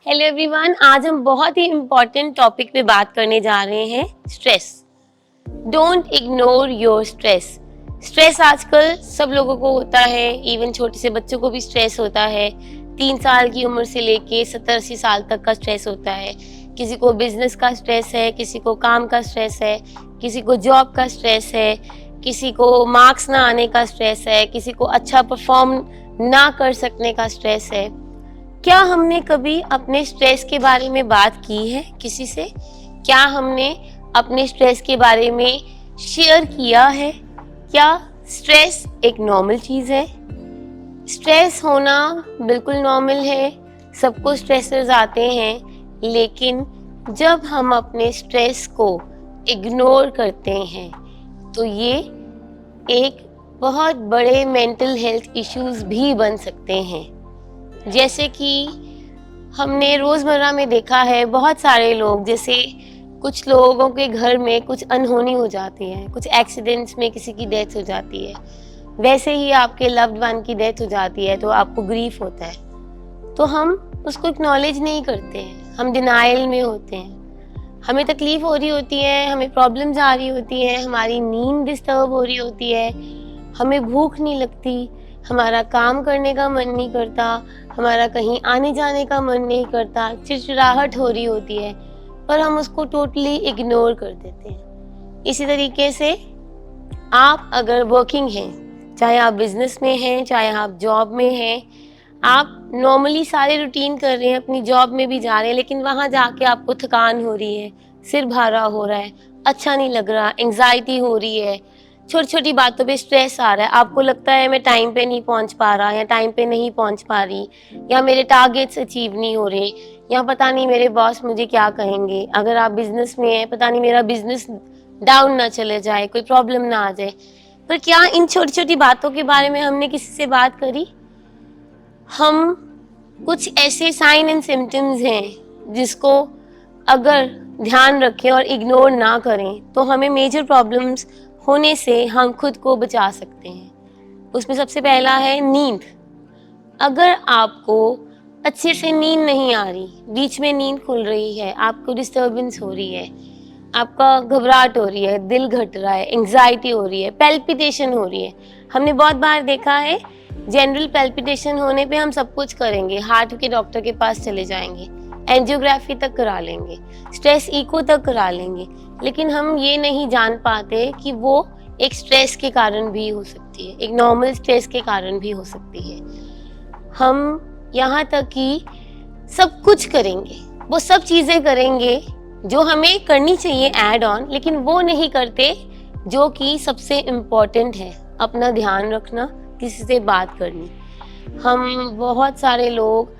Hello everyone, आज हम बहुत ही इम्पोर्टेंट टॉपिक पे बात करने जा रहे हैं, stress. Don't ignore your stress. Stress आजकल सब लोगों को होता है, इवन छोटे से बच्चों को भी स्ट्रेस होता है। 3 साल की उम्र से लेके 70-80 साल तक का स्ट्रेस होता है। किसी को बिजनेस का स्ट्रेस है, किसी को काम का स्ट्रेस है, किसी को जॉब का स्ट्रेस है, किसी को मार्क्स ना आने का स्ट्रेस है, किसी को अच्छा परफॉर्म ना कर सकने का स्ट्रेस है। क्या हमने कभी अपने स्ट्रेस के बारे में बात की है किसी से? क्या हमने अपने स्ट्रेस के बारे में शेयर किया है? क्या स्ट्रेस एक नॉर्मल चीज़ है? स्ट्रेस होना बिल्कुल नॉर्मल है, सबको स्ट्रेसेस आते हैं, लेकिन जब हम अपने स्ट्रेस को इग्नोर करते हैं तो ये एक बहुत बड़े मेंटल हेल्थ इश्यूज भी बन सकते हैं। जैसे कि हमने रोज़मर्रा में देखा है, बहुत सारे लोग, जैसे कुछ लोगों के घर में कुछ अनहोनी हो जाती है, कुछ एक्सीडेंट्स में किसी की डेथ हो जाती है, वैसे ही आपके लव्ड वन की डेथ हो जाती है तो आपको ग्रीफ होता है, तो हम उसको एक्नॉलेज नहीं करते हैं, हम डिनाइल में होते हैं। हमें तकलीफ हो रही होती है, हमें प्रॉब्लम्स आ रही होती हैं, हमारी नींद डिस्टर्ब हो रही होती है, हमें भूख नहीं लगती, हमारा काम करने का मन नहीं करता, हमारा कहीं आने जाने का मन नहीं करता, चिड़चिड़ाहट हो रही होती है, पर हम उसको टोटली इग्नोर कर देते हैं। इसी तरीके से आप अगर वर्किंग हैं, चाहे आप बिजनेस में हैं, चाहे आप जॉब में हैं, आप नॉर्मली सारे रूटीन कर रहे हैं, अपनी जॉब में भी जा रहे हैं, लेकिन वहाँ जाके आपको थकान हो रही है, सिर भारा हो रहा है, अच्छा नहीं लग रहा, एंग्जाइटी हो रही है, छोटी छोटी बातों पे स्ट्रेस आ रहा है, आपको लगता है मैं टाइम पे नहीं पहुंच पा रहा, या टाइम पे नहीं पहुंच पा रही, या मेरे टारगेट्स अचीव नहीं हो रहे, या पता नहीं मेरे बॉस मुझे क्या कहेंगे, अगर आप बिजनेस में हैं, पता नहीं मेरा बिजनेस डाउन ना चले जाए, कोई प्रॉब्लम ना आ जाए। पर क्या इन छोटी छोटी बातों के बारे में हमने किसी से बात करी? हम कुछ ऐसे साइन एंड सिम्टम्स हैं जिसको अगर ध्यान रखें और इग्नोर ना करें तो हमें मेजर प्रॉब्लम्स होने से हम खुद को बचा सकते हैं। उसमें सबसे पहला है नींद। अगर आपको अच्छे से नींद नहीं आ रही, बीच में नींद खुल रही है, आपको डिस्टर्बेंस हो रही है, आपका घबराहट हो रही है, दिल घट रहा है, एंग्जाइटी हो रही है, पैल्पिटेशन हो रही है। हमने बहुत बार देखा है, जनरल पैल्पिटेशन होने पे हम सब कुछ करेंगे, हार्ट के डॉक्टर के पास चले जाएंगे, एंजियोग्राफी तक करा लेंगे, स्ट्रेस इको तक करा लेंगे, लेकिन हम ये नहीं जान पाते कि वो एक स्ट्रेस के कारण भी हो सकती है, एक नॉर्मल स्ट्रेस के कारण भी हो सकती है। हम यहाँ तक कि सब कुछ करेंगे, वो सब चीज़ें करेंगे जो हमें करनी चाहिए ऐड ऑन, लेकिन वो नहीं करते जो कि सबसे इम्पोर्टेंट है, अपना ध्यान रखना, किसी से बात करनी। हम बहुत सारे लोग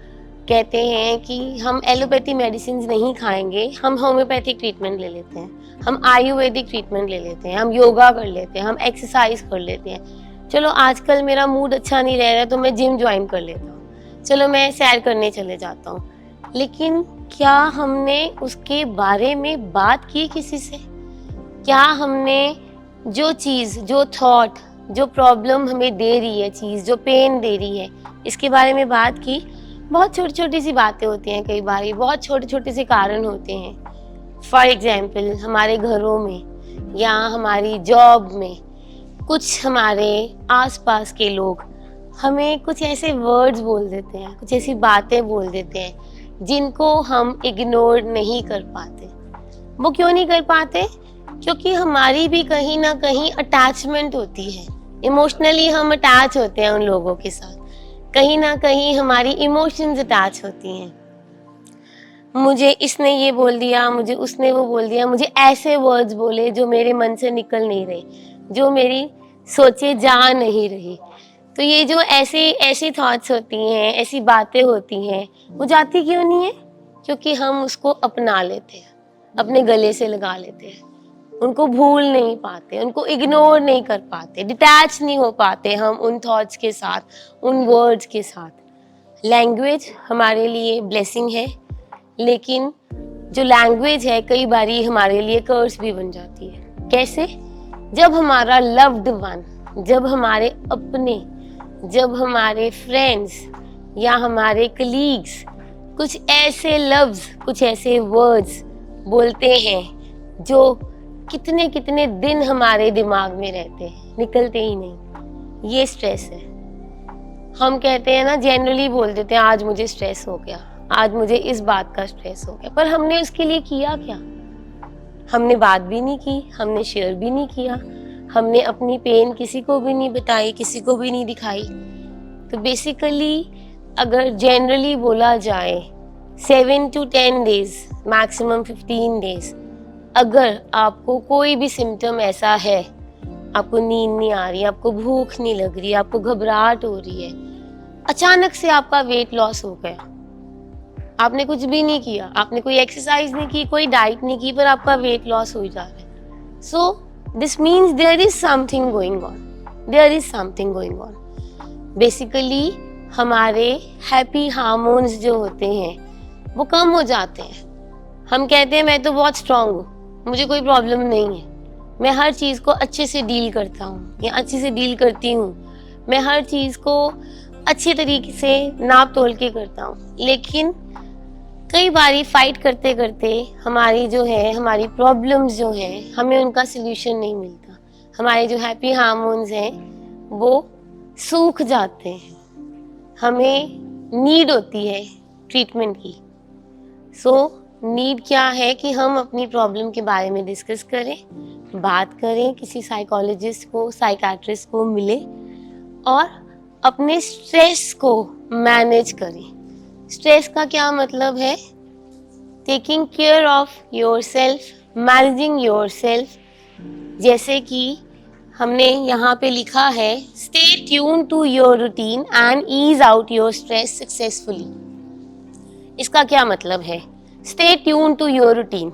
कहते हैं कि हम एलोपैथी मेडिसिन नहीं खाएंगे, हम होम्योपैथिक ट्रीटमेंट ले लेते हैं, हम आयुर्वेदिक ट्रीटमेंट ले लेते हैं, हम योगा कर लेते हैं, हम एक्सरसाइज कर लेते हैं। चलो आजकल मेरा मूड अच्छा नहीं रह रहा है तो मैं जिम ज्वाइन कर लेता हूँ, चलो मैं सैर करने चले जाता हूँ, लेकिन क्या हमने उसके बारे में बात की किसी से? क्या हमने जो चीज़, जो थॉट, जो प्रॉब्लम हमें दे रही है, चीज़ जो पेन दे रही है, इसके बारे में बात की? बहुत छोटी छोटी सी बातें होती हैं, कई बार बहुत छोटे छोटे से कारण होते हैं। फॉर एग्जाम्पल हमारे घरों में या हमारी जॉब में कुछ हमारे आसपास के लोग हमें कुछ ऐसे वर्ड्स बोल देते हैं, कुछ ऐसी बातें बोल देते हैं जिनको हम इग्नोर नहीं कर पाते। वो क्यों नहीं कर पाते? क्योंकि हमारी भी कहीं ना कहीं अटैचमेंट होती है, इमोशनली हम अटैच होते हैं उन लोगों के साथ, कहीं ना कहीं हमारी इमोशंस अटैच होती हैं। मुझे इसने ये बोल दिया, मुझे उसने वो बोल दिया, मुझे ऐसे वर्ड्स बोले जो मेरे मन से निकल नहीं रहे, जो मेरी सोचे जा नहीं रही। तो ये जो ऐसी ऐसी थॉट्स होती हैं, ऐसी बातें होती हैं, वो जाती क्यों नहीं है? क्योंकि हम उसको अपना लेते हैं, अपने गले से लगा लेते हैं, उनको भूल नहीं पाते, उनको इग्नोर नहीं कर पाते, डिटैच नहीं हो पाते हम उन थॉट्स के साथ, उन वर्ड्स के साथ। लैंग्वेज हमारे लिए ब्लेसिंग है, लेकिन जो लैंग्वेज है कई बारी हमारे लिए कर्स भी बन जाती है। कैसे? जब हमारा लव्ड वन, जब हमारे अपने, जब हमारे फ्रेंड्स या हमारे कलीग्स कुछ ऐसे लफ्ज, कुछ ऐसे वर्ड्स बोलते हैं जो कितने कितने दिन हमारे दिमाग में रहते हैं, निकलते ही नहीं। ये स्ट्रेस है। हम कहते हैं ना, जनरली बोल देते हैं आज मुझे स्ट्रेस हो गया, आज मुझे इस बात का स्ट्रेस हो गया, पर हमने उसके लिए किया क्या? हमने बात भी नहीं की, हमने शेयर भी नहीं किया, हमने अपनी पेन किसी को भी नहीं बताई, किसी को भी नहीं दिखाई। तो बेसिकली अगर जनरली बोला जाए 7 to 10 डेज, मैक्सिमम 15 डेज, अगर आपको कोई भी सिम्टम ऐसा है, आपको नींद नहीं आ रही, आपको भूख नहीं लग रही, आपको घबराहट हो रही है, अचानक से आपका वेट लॉस हो गया, आपने कुछ भी नहीं किया, आपने कोई एक्सरसाइज नहीं की, कोई डाइट नहीं की, पर आपका वेट लॉस हो जा रहा है, so this means there is something going on, there is something going on. Basically हमारे हैप्पी हार्मोन्स जो होते हैं वो कम हो जाते हैं। हम कहते हैं मैं तो बहुत स्ट्रांग हूँ, मुझे कोई प्रॉब्लम नहीं है, मैं हर चीज़ को अच्छे से डील करता हूँ या अच्छे से डील करती हूँ, मैं हर चीज़ को अच्छे तरीके से नाप तोल के करता हूँ। लेकिन कई बारी फाइट करते करते हमारी जो है, हमारी प्रॉब्लम्स जो हैं, हमें उनका सल्यूशन नहीं मिलता। हमारे जो हैप्पी हार्मोन्स हैं वो सूख जाते हैं, हमें नीड होती है ट्रीटमेंट की। सो नीड क्या है कि हम अपनी प्रॉब्लम के बारे में डिस्कस करें, बात करें, किसी साइकोलॉजिस्ट को, साइकाट्रिस्ट को मिले और अपने स्ट्रेस को मैनेज करें। स्ट्रेस का क्या मतलब है? Taking care of yourself, managing yourself. जैसे कि हमने यहाँ पे लिखा है, stay tune to your routine and ease out your stress successfully. इसका क्या मतलब है? Stay tune to your routine.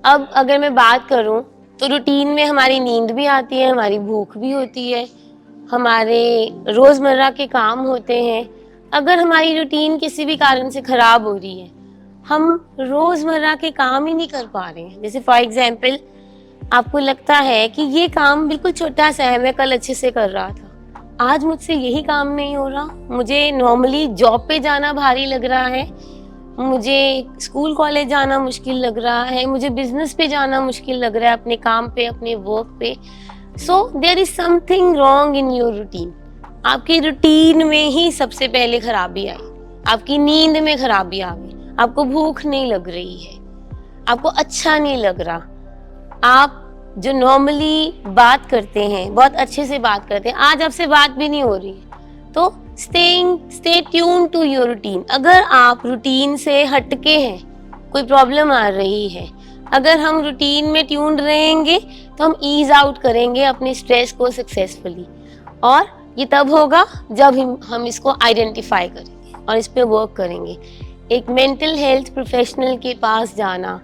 अब अगर मैं बात करूँ तो रूटीन में हमारी नींद भी आती है, हमारी भूख भी होती है, हमारे रोज़मर्रा के काम होते हैं। अगर हमारी रूटीन किसी भी कारण से ख़राब हो रही है, हम रोज़मर्रा के काम ही नहीं कर पा रहे हैं। जैसे फॉर एग्जांपल आपको लगता है कि ये काम बिल्कुल छोटा सा है, मैं कल अच्छे से कर रहा था, आज मुझसे यही काम नहीं हो रहा, मुझे नॉर्मली जॉब पे जाना भारी लग रहा है, मुझे स्कूल कॉलेज जाना मुश्किल लग रहा है, मुझे बिजनेस पे जाना मुश्किल लग रहा है, अपने काम पे, अपने वर्क पे। So there is something wrong in your routine. आपकी रूटीन में ही सबसे पहले खराबी आई, आपकी नींद में खराबी आ गई, आपको भूख नहीं लग रही है, आपको अच्छा नहीं लग रहा, आप जो नॉर्मली बात करते हैं, बहुत अच्छे से बात करते हैं, आज आपसे बात भी नहीं हो रही है। तो stay tune to your routine. अगर आप रूटीन से हटके हैं, कोई प्रॉब्लम आ रही है, अगर हम रूटीन में ट्यून रहेंगे तो हम ईज आउट करेंगे अपने स्ट्रेस को सक्सेसफुली। और ये तब होगा जब हम इसको आइडेंटिफाई करेंगे और इस पे वर्क करेंगे। एक मेंटल हेल्थ प्रोफेशनल के पास जाना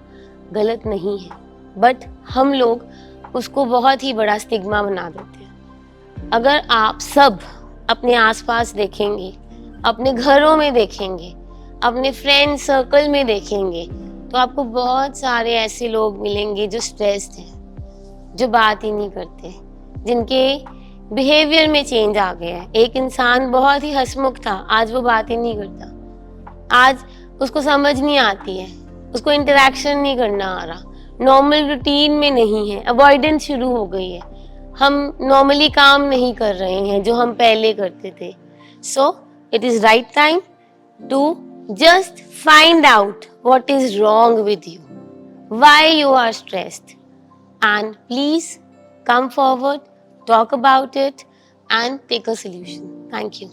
गलत नहीं है, बट हम लोग उसको बहुत ही बड़ा स्टिग्मा बना देते हैं। अगर आप सब अपने आसपास देखेंगे, अपने घरों में देखेंगे, अपने फ्रेंड सर्कल में देखेंगे, तो आपको बहुत सारे ऐसे लोग मिलेंगे जो स्ट्रेस्ड हैं, जो बात ही नहीं करते, जिनके बिहेवियर में चेंज आ गया है। एक इंसान बहुत ही हंसमुख था, आज वो बात ही नहीं करता, आज उसको समझ नहीं आती है, उसको इंटरेक्शन नहीं करना आ रहा, नॉर्मल रूटीन में नहीं है, अवॉइडेंस शुरू हो गई है, हम नॉर्मली काम नहीं कर रहे हैं जो हम पहले करते थे। So it is right time to just find out what is wrong with you, why you are stressed, and please come forward, talk about it, and take a solution. Thank you.